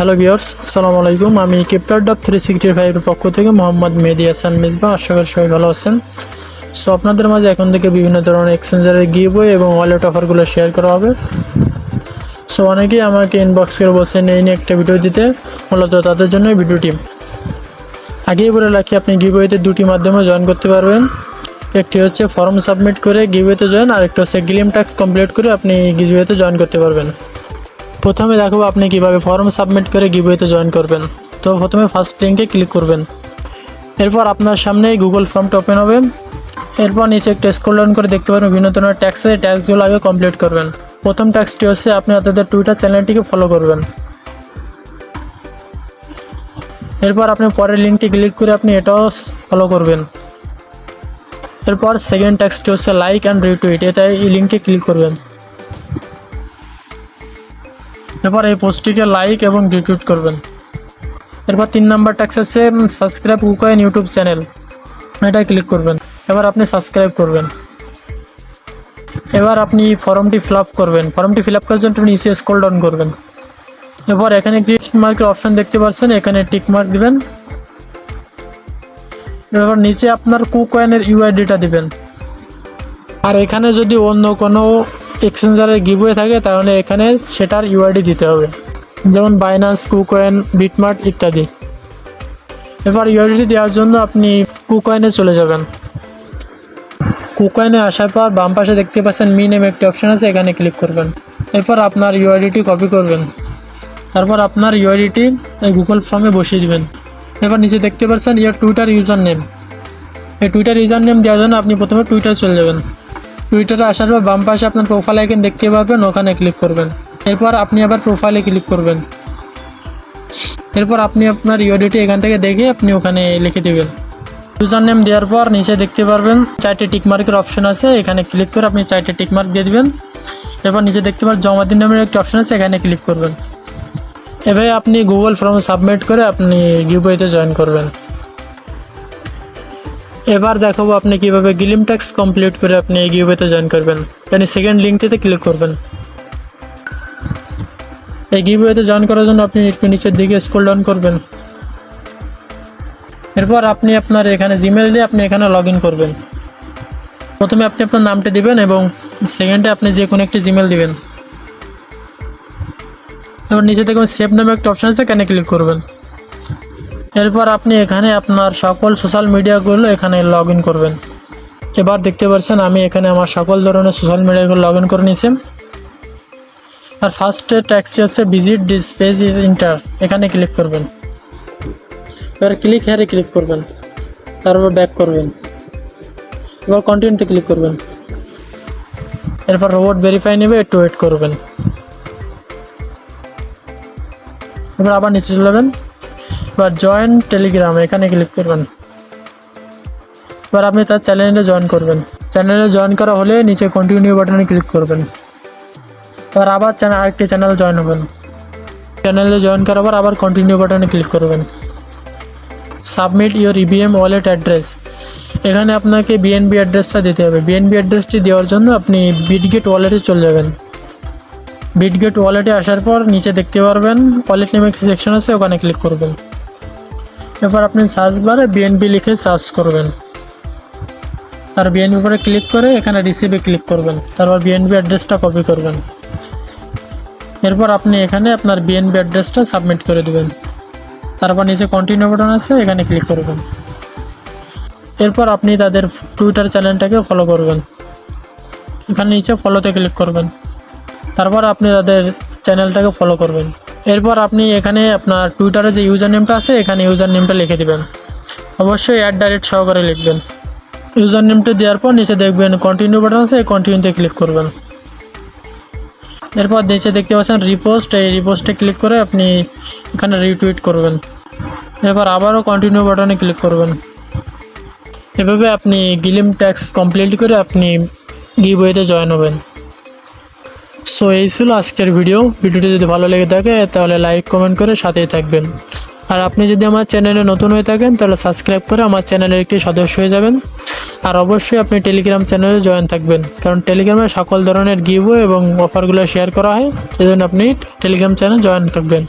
Hello viewers, আসসালামু আলাইকুম। আমি Kepler.365 এর পক্ষ থেকে মোহাম্মদ মেহেদী হাসান মিসবাহ। আশা করি সবাই ভালো আছেন। সো আপনাদের মাঝে এখন থেকে বিভিন্ন ধরনের এক্সচেঞ্জারের গিভওয়ে এবং ওয়ালেট অফারগুলো শেয়ার করা হবে। সো অনেকেই আমাকে ইনবক্স করে বলছেন এই নিয়ে একটা ভিডিও দিতে, মূলত তাদের জন্য ভিডিওটি। আগেই বলে রাখি, আপনি গিভওয়েতে দুটি মাধ্যমে জয়েন করতে পারবেন। একটি হচ্ছে ফর্ম সাবমিট করে গিভওয়েতে জয়েন, আর একটা হচ্ছে গ্লিম টাস্ক কমপ্লিট করে আপনি গিভওয়েতে জয়েন করতে পারবেন। প্রথমে দেখাবো আপনি কিভাবে ফর্ম সাবমিট করে গিভওয়েতে জয়েন করবেন। তো প্রথমে ফার্স্ট লিঙ্কে ক্লিক করবেন। এরপর আপনার সামনে গুগল ফর্মটা ওপেন হবে। এরপর নিচে একটা স্ক্রল ডাউন করে দেখতে পারবেন বিভিন্ন ধরনের ট্যাক্সের ট্যাক্সগুলো আগে কমপ্লিট করবেন। প্রথম ট্যাক্সটি হচ্ছে আপনি আপনাদের টুইটার চ্যানেলটিকে ফলো করবেন। এরপর আপনি পরের লিঙ্কটি ক্লিক করে আপনি এটাও ফলো করবেন। এরপর সেকেন্ড ট্যাক্সটি হচ্ছে লাইক অ্যান্ড রিটুইট, এটাই এই লিঙ্কে ক্লিক করবেন। এরপর এই পোস্টটিকে লাইক এবং রিটুইট করবেন। এরপর 3 নাম্বার ট্যাক্স আছে সাবস্ক্রাইব কুকয়েন ইউটিউব চ্যানেল, এটাই ক্লিক করবেন। এবার আপনি সাবস্ক্রাইব করবেন। এবার আপনি ফর্মটি ফিল আপ করবেন। ফর্মটি ফিল আপ করার জন্য নিচে স্ক্রল ডাউন করবেন। এরপর এখানে টিক মার্কের অপশন দেখতে পাচ্ছেন, এখানে টিক মার্ক দিবেন। এবার নিচে আপনার কুকয়েনের ইউআইডিটা দিবেন। আর এখানে যদি অন্য কোনো এক্সচেঞ্জারের গিভওয়ে থাকে তাহলে এখানে সেটার ইউআইডি দিতে হবে, যেমন বাইন্যান্স, কুকয়েন, বিটমার্ট ইত্যাদি। এবার ইউআইডি দেওয়ার জন্য আপনি কুকয়েনে চলে যাবেন। কুকয়েনে আসার পর বাম পাশে দেখতে পাচ্ছেন মি নেম একটি অপশন আছে, এখানে ক্লিক করবেন। এরপর আপনার ইউআইডিটি কপি করবেন। তারপর আপনার ইউআইডিটি এই গুগল ফর্মে বসিয়ে দিবেন। এবার নিচে দেখতে পাচ্ছেন ইয়ার টুইটার ইউজার নেম। এই টুইটার ইউজার নেম দেওয়ার জন্য আপনি প্রথমে টুইটার চলে যাবেন। টুইটারে আসার পর বাম পাশে আপনার প্রোফাইল আইকন দেখতে পারবেন, ওখানে ক্লিক করবেন। এরপর আপনি আবার প্রোফাইলে ক্লিক করবেন। এরপর আপনি আপনার ইউআইডিটি এখান থেকে দেখে আপনি ওখানে লিখে দেবেন। ইউজার নেম দেওয়ার পর নিচে দেখতে পারবেন 4টে টিকমার্কের অপশন আছে, এখানে ক্লিক করে আপনি 4টে টিকমার্ক দিয়ে দিবেন। এরপর নিচে দেখতে পারবেন জমা দিন নামের একটি অপশন আছে, এখানে ক্লিক করবেন। এভাবে আপনি গুগল ফর্ম সাবমিট করে আপনি গিভওয়েতে জয়েন করবেন। এবার দেখাবো আপনি কিভাবে গ্লিম টাস্ক কমপ্লিট করে আপনি এই গিভওয়েতে জয়েন করবেন। তাই সেকেন্ড লিঙ্কটিতে ক্লিক করবেন। এই গিভওয়েতে জয়েন করার জন্য আপনি একটু নিচের দিকে স্ক্রল ডাউন করবেন। এরপর আপনি আপনার এখানে জিমেল দিয়ে আপনি এখানে লগ ইন করবেন। প্রথমে আপনি আপনার নামটা দিবেন এবং সেকেন্ডে আপনি যে কোনো একটি জিমেল দিবেন। এবার নিচে থেকে সেভ নামে একটা অপশন আছে, এখানে ক্লিক করবেন। এরপর আপনি এখানে আপনার সকল সোশ্যাল মিডিয়াগুলো এখানে লগ ইন করবেন। এবার দেখতে পাচ্ছেন আমি এখানে আমার সকল ধরনের সোশ্যাল মিডিয়াগুলো লগ ইন করে নিয়েছি। আর ফার্স্টে ট্যাক্সটি হচ্ছে visit this page is inter, এখানে ক্লিক করবেন। এবার ক্লিক হেয়ারে ক্লিক করবেন, তারপর ব্যাক করবেন। এবার কন্টিনিউতে ক্লিক করবেন। এরপর রোবট ভেরিফাই নেবে, একটু ওয়েট করবেন। এবার আবার নিচে চলে যাবেন। এবার জয়েন টেলিগ্রাম, এখানে ক্লিক করবেন। এবার আপনি তার চ্যানেলে জয়েন করবেন। চ্যানেলে জয়েন করা হলে নিচে কন্টিনিউ বাটনে ক্লিক করবেন। এবার আবার আরেকটি চ্যানেল জয়েন হবেন। চ্যানেলে জয়েন করার পর আবার কন্টিনিউ বাটনে ক্লিক করবেন। Submit your EVM wallet address, এখানে আপনাকে বিএনবি অ্যাড্রেসটা দিতে হবে। বিএনবি অ্যাড্রেসটি দেওয়ার জন্য আপনি বিটগেট ওয়ালেটে চলে যাবেন। বিটগেট ওয়ালেটে আসার পর নিচে দেখতে পারবেন ওয়ালেট নেমে একটি সেকশন আছে, ওখানে ক্লিক করবেন। এরপর আপনি সার্চ বারে বিএনবি লিখে সার্চ করবেন। তার বিএনবি উপরে ক্লিক করে এখানে রিসিভে ক্লিক করবেন। তারপর বিএনবি অ্যাড্রেসটা কপি করবেন। এরপর আপনি এখানে আপনার বিএনবি অ্যাড্রেসটা সাবমিট করে দেবেন। তারপর নিচে কন্টিনিউ বাটন আছে, এখানে ক্লিক করবেন। এরপর আপনি তাদের টুইটার চ্যানেলটাকে ফলো করবেন। এখানে নিচে ফলোতে ক্লিক করবেন। তারপর আপনি তাদের চ্যানেলটাকে ফলো করবেন। এরপর আপনি এখানে আপনার টুইটারে যে ইউজার নেমটা আছে, এখানে ইউজার নেমটা লিখে দেবেন। অবশ্যই @@ সহকারে লিখবেন। ইউজার নেমটা দেওয়ার পর নিচে দেখবেন কন্টিনিউ বাটন আছে, এই কন্টিনিউতে ক্লিক করবেন। এরপর নিচে দেখতে পাচ্ছেন রিপোস্ট, এই রিপোস্টে ক্লিক করে আপনি এখানে রিটুইট করবেন। এরপর আবারও কন্টিনিউ বাটনে ক্লিক করবেন। এভাবে আপনি গ্লিম টাস্ক কমপ্লিট করে আপনি গিভওয়েতে জয়েন হবেন। সো এই ছিল আজকের ভিডিওটি যদি ভালো লেগে থাকে তাহলে লাইক কমেন্ট করে সাথেই থাকবেন। আর আপনি যদি আমার চ্যানেলে নতুন হয়ে থাকেন তাহলে সাবস্ক্রাইব করে আমার চ্যানেলের একটি সদস্য হয়ে যাবেন। আর অবশ্যই আপনি টেলিগ্রাম চ্যানেলে জয়েন থাকবেন, কারণ টেলিগ্রামে সকল ধরনের গিভওয়ে এবং অফারগুলো শেয়ার করা হয়, এজন্য আপনি টেলিগ্রাম চ্যানেলে জয়েন থাকবেন।